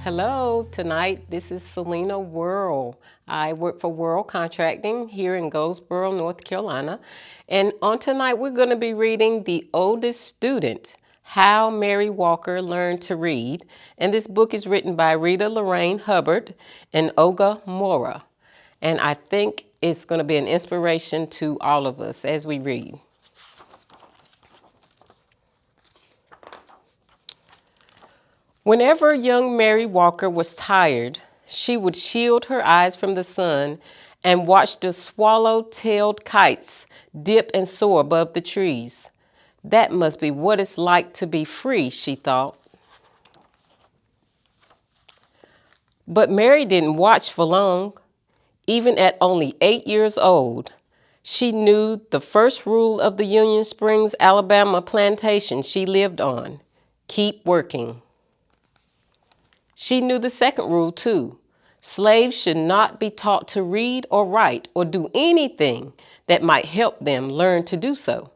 Hello, tonight this is Selena Worrell. I work for Worrell Contracting here in Goldsboro, North Carolina. And on tonight we're going to be reading The Oldest Student, How Mary Walker Learned to Read. And this book is written by Rita Lorraine Hubbard and Olga Mora. And I think it's going to be an inspiration to all of us as we read. Whenever young Mary Walker was tired, she would shield her eyes from the sun and watch the swallow-tailed kites dip and soar above the trees. That must be what it's like to be free, she thought. But Mary didn't watch for long. Even at only 8 years old, she knew the first rule of the Union Springs, Alabama plantation she lived on: keep working. She knew the second rule, too. Slaves should not be taught to read or write or do anything that might help them learn to do so.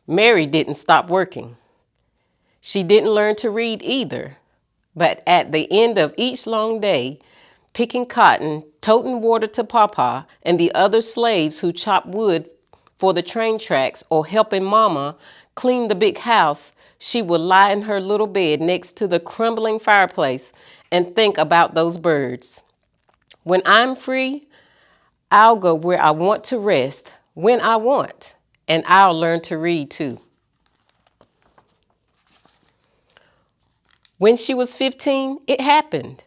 Mary didn't stop working. She didn't learn to read either, but at the end of each long day, picking cotton, toting water to Papa and the other slaves who chopped wood for the train tracks or helping Mama clean the big house, she would lie in her little bed next to the crumbling fireplace and think about those birds. When I'm free, I'll go where I want to rest, when I want, and I'll learn to read too. When she was 15, it happened.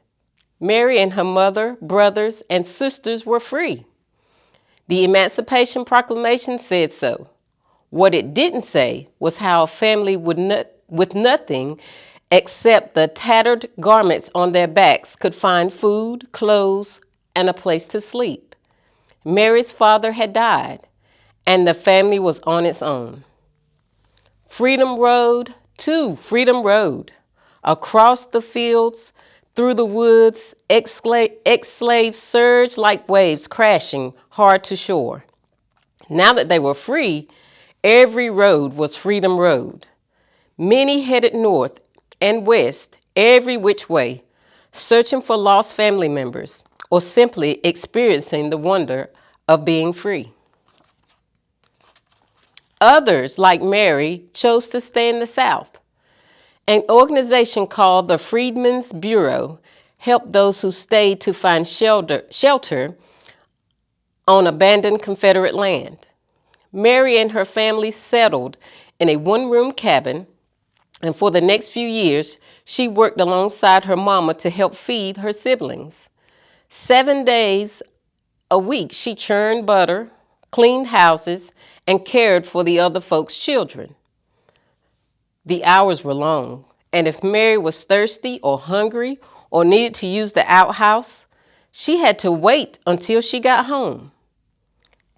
Mary and her mother, brothers, and sisters were free. The Emancipation Proclamation said so. What it didn't say was how a family with nothing except the tattered garments on their backs could find food, clothes, and a place to sleep. Mary's father had died, and the family was on its own. Freedom Road to Freedom Road. Across the fields, through the woods, ex-slaves surged like waves crashing hard to shore. Now that they were free, every road was Freedom Road. Many headed north and west, every which way, searching for lost family members or simply experiencing the wonder of being free. Others, like Mary, chose to stay in the South. An organization called the Freedmen's Bureau helped those who stayed to find shelter on abandoned Confederate land. Mary and her family settled in a one-room cabin, and for the next few years, she worked alongside her mama to help feed her siblings. 7 days a week, she churned butter, cleaned houses, and cared for the other folks' children. The hours were long, and if Mary was thirsty or hungry or needed to use the outhouse, she had to wait until she got home.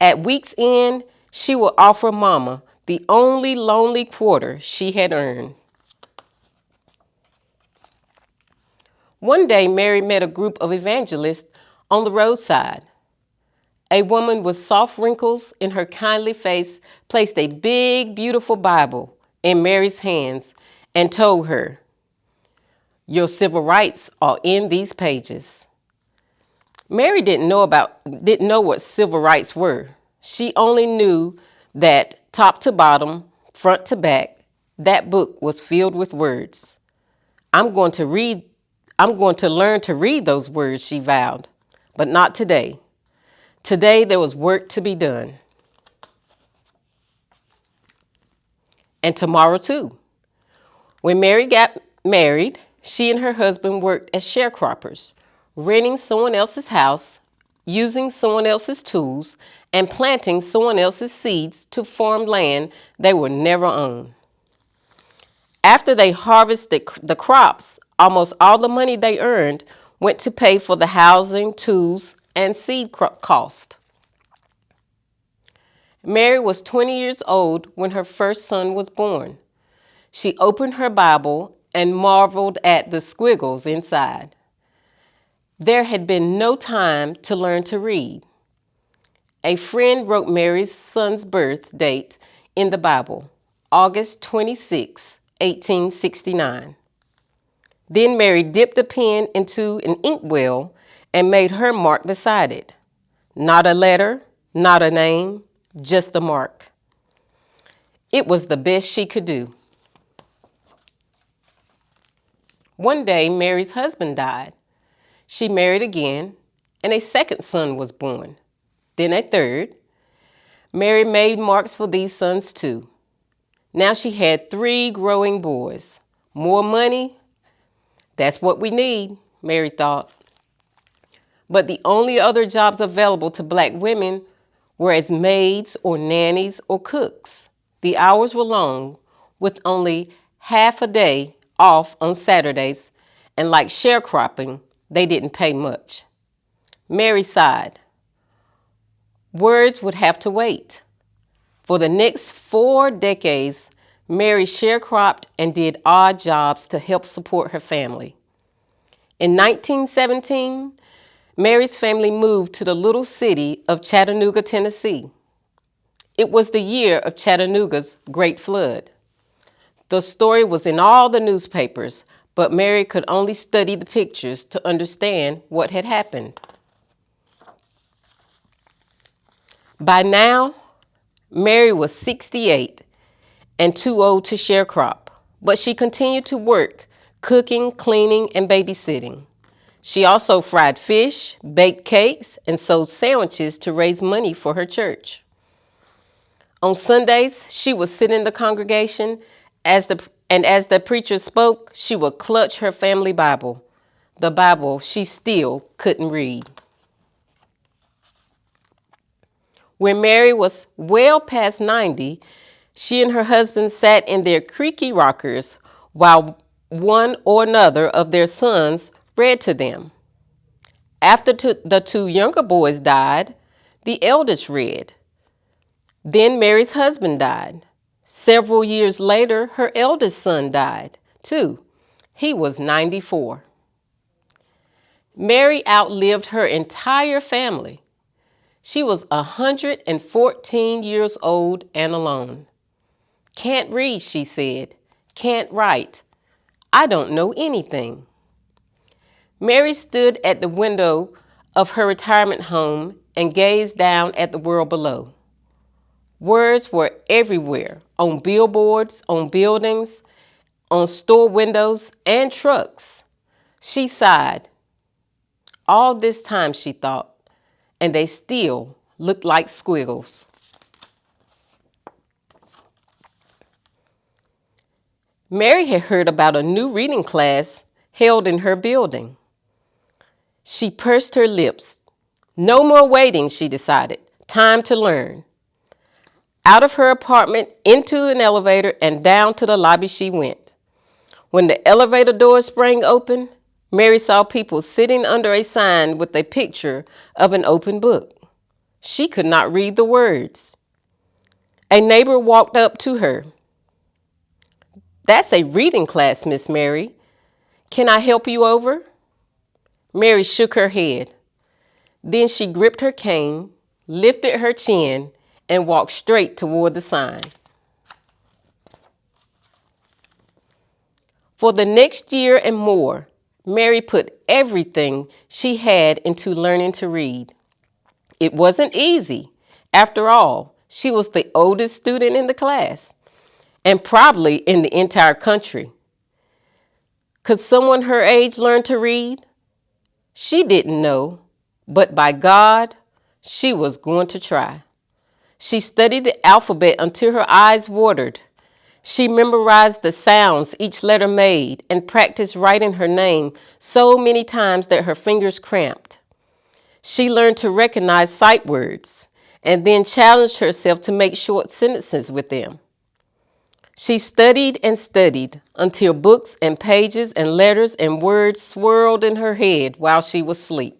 At week's end, she would offer Mama the only lonely quarter she had earned. One day, Mary met a group of evangelists on the roadside. A woman with soft wrinkles in her kindly face placed a big, beautiful Bible in Mary's hands and told her, "Your civil rights are in these pages." Mary didn't know what civil rights were. She only knew that top to bottom, front to back, that book was filled with words. I'm going to learn to read those words, she vowed, but not today. Today there was work to be done. And tomorrow too. When Mary got married, she and her husband worked as sharecroppers, renting someone else's house, using someone else's tools, and planting someone else's seeds to farm land they would never own. After they harvested the crops, almost all the money they earned went to pay for the housing, tools, and seed cost. Mary was 20 years old when her first son was born. She opened her Bible and marveled at the squiggles inside. There had been no time to learn to read. A friend wrote Mary's son's birth date in the Bible, August 26, 1869. Then Mary dipped a pen into an inkwell and made her mark beside it. Not a letter, not a name, just a mark. It was the best she could do. One day, Mary's husband died. She married again, and a second son was born. Then a third. Mary made marks for these sons too. Now she had 3 growing boys. More money? That's what we need, Mary thought. But the only other jobs available to black women were as maids or nannies or cooks. The hours were long, with only half a day off on Saturdays, and like sharecropping, they didn't pay much. Mary sighed. Words would have to wait. For the next 4 decades, Mary sharecropped and did odd jobs to help support her family. In 1917, Mary's family moved to the little city of Chattanooga, Tennessee. It was the year of Chattanooga's Great Flood. The story was in all the newspapers, but Mary could only study the pictures to understand what had happened. By now, Mary was 68 and too old to sharecrop, but she continued to work, cooking, cleaning, and babysitting. She also fried fish, baked cakes, and sold sandwiches to raise money for her church. On Sundays, she would sit in the congregation, as the preacher spoke, she would clutch her family Bible, the Bible she still couldn't read. When Mary was well past 90, she and her husband sat in their creaky rockers while one or another of their sons read to them. After the 2 younger boys died, the eldest read. Then Mary's husband died. Several years later, her eldest son died, too. He was 94. Mary outlived her entire family. She was 114 years old and alone. Can't read, she said. Can't write. I don't know anything. Mary stood at the window of her retirement home and gazed down at the world below. Words were everywhere, on billboards, on buildings, on store windows, and trucks. She sighed. All this time, she thought, and they still looked like squiggles. Mary had heard about a new reading class held in her building. She pursed her lips. No more waiting, she decided. Time to learn. Out of her apartment, into an elevator, and down to the lobby she went. When the elevator doors sprang open, Mary saw people sitting under a sign with a picture of an open book. She could not read the words. A neighbor walked up to her. That's a reading class, Miss Mary. Can I help you over? Mary shook her head. Then she gripped her cane, lifted her chin, and walked straight toward the sign. For the next year and more, Mary put everything she had into learning to read. It wasn't easy. After all, she was the oldest student in the class, and probably in the entire country. Could someone her age learn to read? She didn't know, but by God, she was going to try. She studied the alphabet until her eyes watered. She memorized the sounds each letter made and practiced writing her name so many times that her fingers cramped. She learned to recognize sight words and then challenged herself to make short sentences with them. She studied and studied until books and pages and letters and words swirled in her head while she was asleep.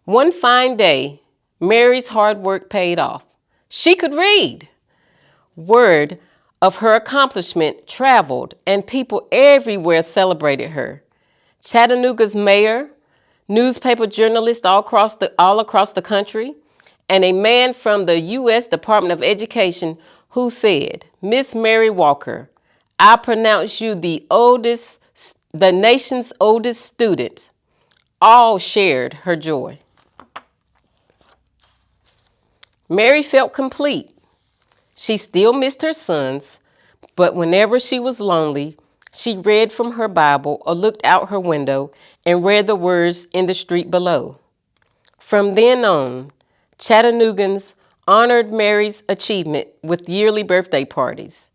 One fine day, Mary's hard work paid off. She could read. Word of her accomplishment traveled, and people everywhere celebrated her. Chattanooga's mayor, newspaper journalists all across the country, and a man from the U.S. Department of Education who said, Miss Mary Walker, I pronounce you the nation's oldest student. All shared her joy. Mary felt complete. She still missed her sons, but whenever she was lonely, she read from her Bible or looked out her window and read the words in the street below. From then on, Chattanoogans honored Mary's achievement with yearly birthday parties.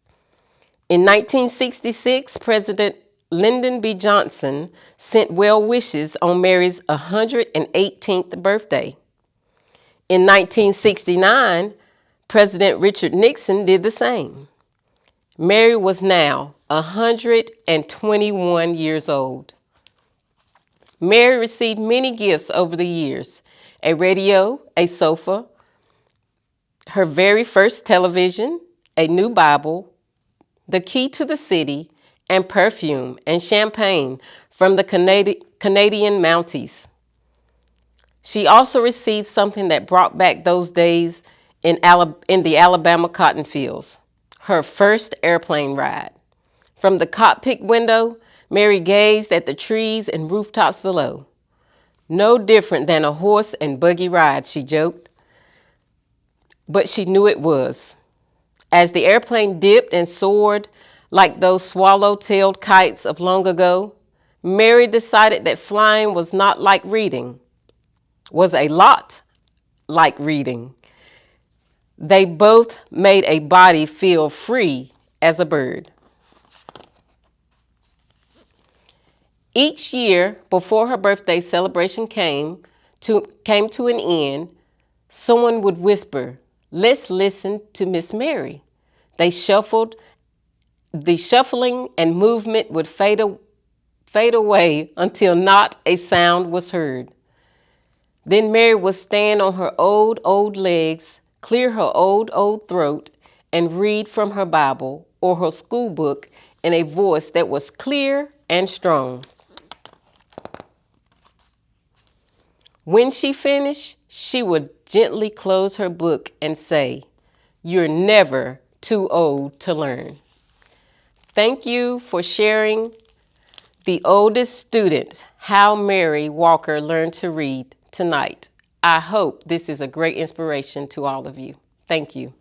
In 1966, President Lyndon B. Johnson sent well wishes on Mary's 118th birthday. In 1969, President Richard Nixon did the same. Mary was now 121 years old. Mary received many gifts over the years: a radio, a sofa, her very first television, a new Bible, the key to the city, and perfume and champagne from the Canadian Mounties. She also received something that brought back those days in the Alabama cotton fields: her first airplane ride. From the cockpit window, Mary gazed at the trees and rooftops below. No different than a horse and buggy ride, she joked. But she knew it was. As the airplane dipped and soared like those swallow-tailed kites of long ago, Mary decided that flying was not like reading, was a lot like reading. They both made a body feel free as a bird. Each year before her birthday celebration came to an end, someone would whisper, "Let's listen to Miss Mary." The shuffling and movement would fade away until not a sound was heard. Then Mary would stand on her old legs, clear her old throat, and read from her Bible or her school book in a voice that was clear and strong. When she finished, she would gently close her book and say, "You're never too old to learn." Thank you for sharing the oldest student, How Mary Walker Learned to Read, tonight. I hope this is a great inspiration to all of you. Thank you.